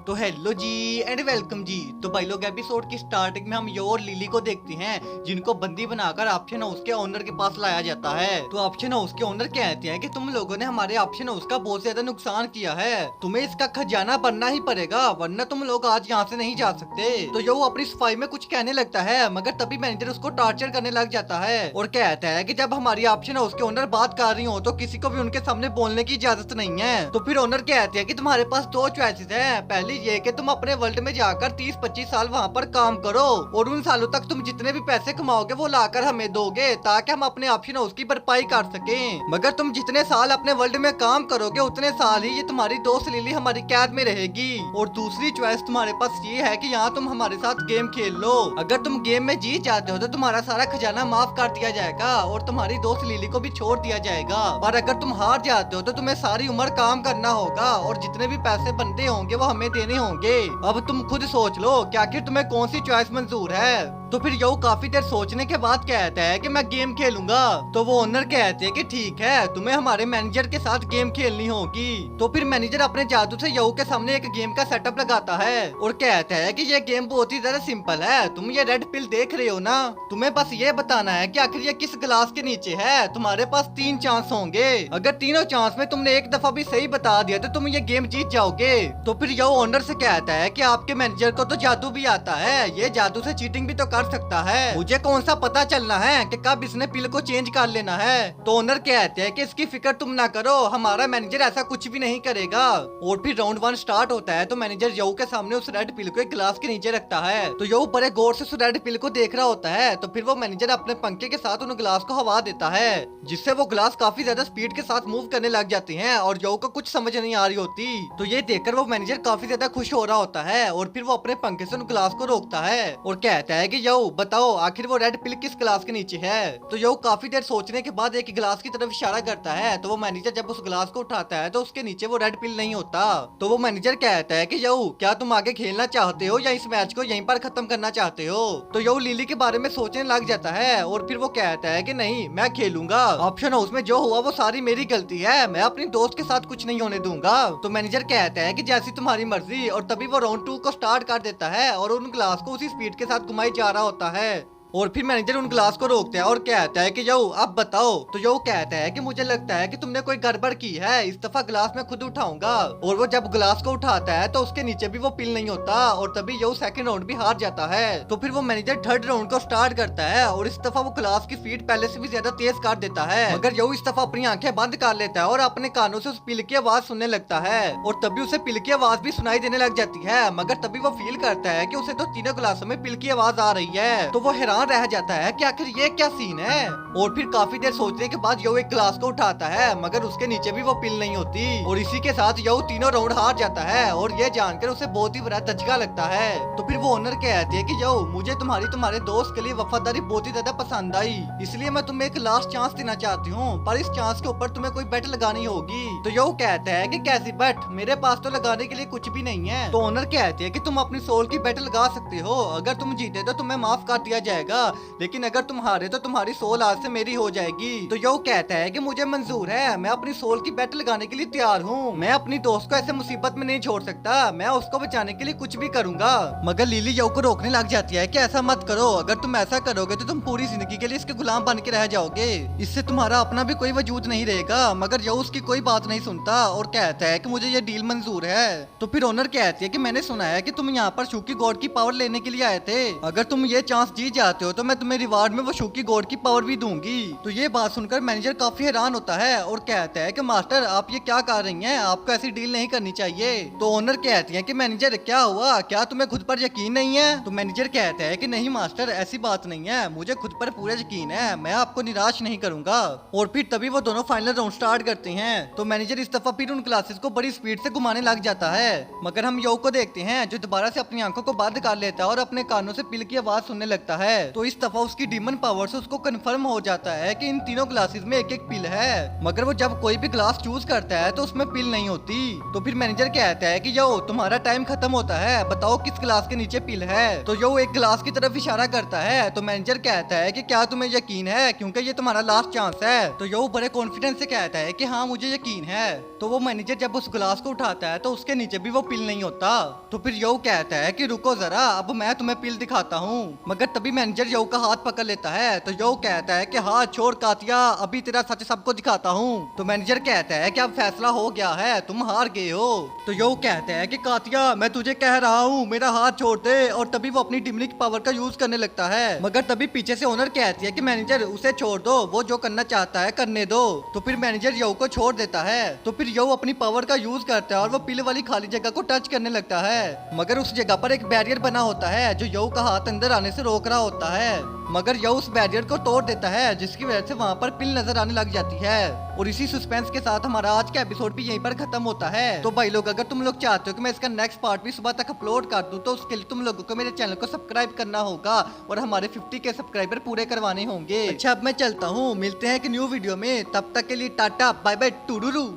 तो hello ji and welcome जी। तो भाई लोग एपिसोड की स्टार्टिंग में हम यो और लिली को देखते हैं जिनको बंदी बनाकर ऑप्शन हाउस के ओनर के पास लाया जाता है। तो ऑप्शन हाउस के ओनर कहते हैं कि तुम लोगों ने हमारे ऑप्शन हाउस का बहुत ज्यादा नुकसान किया है, तुम्हें इसका खजाना बनना ही पड़ेगा वरना तुम लोग आज यहाँ से नहीं जा सकते। तो यो अपनी सफाई में कुछ कहने लगता है मगर तभी मैनेजर उसको टॉर्चर करने लग जाता है और कहता है कि जब हमारी ऑप्शन हाउस के ओनर बात कर रही हो तो किसी को भी उनके सामने बोलने की इजाजत नहीं है। तो फिर ओनर कहते हैं कि तुम्हारे पास दो चॉइसेस है, पहली ये कि तुम अपने वर्ल्ड में जाकर 30-25 साल वहाँ पर काम करो और उन सालों तक तुम जितने भी पैसे कमाओगे वो लाकर हमें दोगे ताकि हम अपने ऑप्शन हाउस की भरपाई कर सकें। मगर तुम जितने साल अपने वर्ल्ड में काम करोगे उतने साल ही ये तुम्हारी दोस्त लिली हमारी कैद में रहेगी। और दूसरी चॉइस तुम्हारे पास ये है कि यहाँ तुम हमारे साथ गेम खेल लो, अगर तुम गेम में जीत जाते हो तो तुम्हारा सारा खजाना माफ कर दिया जाएगा और तुम्हारी दोस्त लिली को भी छोड़ दिया जाएगा, और अगर तुम हार जाते हो तो तुम्हें सारी उम्र काम करना होगा और जितने भी पैसे बनते होंगे वो हमें देने होंगे। अब तुम खुद सोच लो कि आखिर तुम्हें कौन सी चॉइस मंजूर है। तो फिर यो काफी देर सोचने के बाद कहता है कि मैं गेम खेलूंगा। तो वो ओनर कहते हैं कि ठीक है तुम्हें हमारे मैनेजर के साथ गेम खेलनी होगी। तो फिर मैनेजर अपने जादू से यो के सामने एक गेम का सेटअप लगाता है और कहता है कि ये गेम बहुत ही ज्यादा सिंपल है, तुम ये रेड पिल देख रहे हो ना, तुम्हें बस ये बताना है कि आखिर ये किस गिलास के नीचे है। तुम्हारे पास 3 चांस होंगे, अगर तीनों चांस में तुमने एक दफा भी सही बता दिया तो तुम ये गेम जीत जाओगे। तो फिर यो ओनर से कहता है कि आपके मैनेजर को तो जादू भी आता है, ये जादू से चीटिंग भी तो कर सकता है, मुझे कौन सा पता चलना है कि कब इसने पिल को चेंज कर लेना है। तो ओनर कहते हैं कि इसकी फिक्र तुम ना करो, हमारा मैनेजर ऐसा कुछ भी नहीं करेगा। और फिर राउंड 1 स्टार्ट होता है तो मैनेजर यो के सामने उस रेड पिल को एक गिलास के नीचे रखता है। तो यो बड़े गौर से उस रेड पिल को देख रहा होता है। तो फिर वो मैनेजर अपने पंखे के साथ उन गिलास को हवा देता है जिससे वो गिलास काफी ज्यादा स्पीड के साथ मूव करने लग जाते हैं और यो को कुछ समझ नहीं आ रही होती। तो ये देखकर वो मैनेजर काफी ज्यादा खुश हो रहा होता है और फिर वो अपने पंखे से उन गिलास को रोकता है और कहता है कि यो बताओ आखिर वो रेड पिल किस गिलास के नीचे है। तो यो काफी देर सोचने के बाद एक गिलास की तरफ इशारा करता है। तो वो मैनेजर जब उस गिलास को उठाता है तो उसके नीचे वो रेड पिल नहीं होता। तो वो मैनेजर कहता है कि यो क्या तुम आगे खेलना चाहते हो या इस मैच को यहीं पर खत्म करना चाहते हो। तो यो लिली के बारे में सोचने लग जाता है और फिर वो कहता है कि नहीं मैं खेलूंगा, ऑप्शन हाउस में जो हुआ वो सारी मेरी गलती है, मैं अपनी दोस्त के साथ कुछ नहीं होने दूंगा। तो मैनेजर कहता है कि जैसी तुम्हारी मर्जी, और तभी वो राउंड 2 को स्टार्ट कर देता है और उन ग्लास को उसी स्पीड के साथ घुमाई जा रहा होता है। और फिर मैनेजर उन ग्लास को रोकता है और कहता है कि यो अब बताओ। तो यो कहता है कि मुझे लगता है कि तुमने कोई गड़बड़ की है, इस दफा ग्लास मैं खुद उठाऊंगा। और वो जब ग्लास को उठाता है तो उसके नीचे भी वो पिल नहीं होता और तभी यो सेकंड राउंड भी हार जाता है। तो फिर वो मैनेजर थर्ड राउंड को स्टार्ट करता है और इस दफा वो ग्लास की स्पीड पहले से भी ज्यादा तेज कर देता है, मगर यो इस दफा अपनी आंखें बंद कर लेता है और अपने कानों से उस पिल की आवाज सुनने लगता है और तभी उसे पिल की आवाज भी सुनाई देने लग जाती है, मगर तभी वो फील करता है कि उसे तो तीनों ग्लासों में पिल की आवाज आ रही है। तो वो हैरान रह जाता है कि आखिर ये क्या सीन है। और फिर काफी देर सोचने के बाद यो एक ग्लास को उठाता है मगर उसके नीचे भी वो पिल नहीं होती और इसी के साथ यो तीनों राउंड हार जाता है और ये जानकर उसे बहुत ही बड़ा धचका लगता है। तो फिर वो ओनर कहती है कि यो मुझे तुम्हारे दोस्त के लिए वफादारी बहुत ही ज्यादा पसंद आई, इसलिए मैं तुम्हें एक लास्ट चांस देना चाहती हूँ, पर इस चांस के ऊपर तुम्हें कोई बेट लगानी होगी। तो यो कहता है कि कैसी बेट, मेरे पास तो लगाने के लिए कुछ भी नहीं है। तो ओनर कहती है कि तुम अपनी सोल की बेट लगा सकते हो, अगर तुम जीते तो तुम्हें माफ कर दिया जाएगा, लेकिन अगर तुम हारे तो तुम्हारी सोल आज से मेरी हो जाएगी। तो यो कहता है कि मुझे मंजूर है, मैं अपनी सोल की बेट लगाने के लिए तैयार हूँ, मैं अपनी दोस्त को ऐसे मुसीबत में नहीं छोड़ सकता, मैं उसको बचाने के लिए कुछ भी करूंगा। मगर लिली यो को रोकने लग जाती है कि ऐसा मत करो, अगर तुम ऐसा करोगे तो तुम पूरी जिंदगी के लिए इसके गुलाम बन के रह जाओगे, इससे तुम्हारा अपना भी कोई वजूद नहीं रहेगा। मगर यो उसकी कोई बात नहीं सुनता और कहता है कि मुझे ये डील मंजूर है। तो फिर ओनर कहती है कि मैंने सुना है कि तुम यहाँ पर शूकी गॉड की पावर लेने के लिए आए थे, अगर तुम ये चांस जीत जाते हो तो मैं तुम्हें रिवार्ड में वो शूकी गॉड की पावर भी दूंगी। तो ये बात सुनकर मैनेजर काफी हैरान होता है और कहता है कि मास्टर आप ये क्या कर रही हैं, आपको ऐसी डील नहीं करनी चाहिए। तो ओनर कहती है कि मैनेजर क्या हुआ, क्या तुम्हें खुद पर यकीन नहीं है। तो मैनेजर कहता है कि नहीं मास्टर ऐसी बात नहीं है, मुझे खुद पर पूरा यकीन है, मैं आपको निराश नहीं करूंगा। और फिर तभी वो दोनों फाइनल राउंड स्टार्ट करते हैं। तो मैनेजर इस दफा फिर उन क्लासेस को बड़ी स्पीड से घुमाने लग जाता है, मगर हम यो को देखते हैं जो दोबारा से अपनी आंखों को बंद कर लेता है और अपने कानों से पिल की आवाज सुनने लगता है। तो इस दफा उसकी डीमन पावर से उसको कंफर्म हो हो जाता है कि इन तीनों ग्लासेस में एक एक पिल है, मगर वो जब कोई भी ग्लास चूज करता है तो उसमें पिल नहीं होती। तो फिर मैनेजर कहता है कि यो तुम्हारा टाइम खत्म होता है, बताओ किस ग्लास के नीचे पिल है। तो यो एक ग्लास की तरफ इशारा करता है। तो मैनेजर कहता है कि क्या तुम्हें यकीन है, क्योंकि ये तुम्हारा लास्ट चांस है। तो यो बड़े कॉन्फिडेंस से कहता है कि हाँ मुझे यकीन है। तो वो मैनेजर जब उस ग्लास को उठाता है तो उसके नीचे भी वो पिल नहीं होता। तो फिर यो कहता है कि रुको जरा, अब मैं तुम्हें पिल दिखाता हूँ। मगर तभी मैनेजर यो का हाथ पकड़ लेता है। तो यो कहता है कि हाथ छोड़ कातिया, अभी तेरा सच सबको दिखाता हूँ। तो मैनेजर कहता है कि अब फैसला हो गया है, तुम हार गए हो। तो यो कहता है कि कातिया मैं तुझे कह रहा हूँ मेरा हाथ छोड़ दे, और तभी वो अपनी डिमली की पावर का यूज करने लगता है। मगर तभी पीछे से ओनर कहती है कि मैनेजर उसे छोड़ दो, वो जो करना चाहता है करने दो। तो फिर मैनेजर यो को छोड़ देता है। तो फिर यो अपनी पावर का यूज करता है और वो पिल वाली खाली जगह को टच करने लगता है। मगर उस जगह पर एक बैरियर बना होता है जो यो का हाथ अंदर आने से रोक रहा होता है। मगर यो उस बैरियर को तोड़ देता है, जिसकी वजह से वहाँ पर पिल नजर आने लग जाती है। और इसी सस्पेंस के साथ हमारा आज का एपिसोड भी यहीं पर खत्म होता है। तो भाई लोग, अगर तुम लोग चाहते हो कि मैं इसका नेक्स्ट पार्ट भी सुबह तक अपलोड कर दूं, तो उसके लिए तुम लोगों को मेरे चैनल को सब्सक्राइब करना होगा और हमारे 50 के सब्सक्राइबर पूरे करवाने होंगे। अच्छा अब मैं चलता हूँ, मिलते हैं एक न्यू वीडियो में, तब तक के लिए टाटा बाय बाय टुडुरु।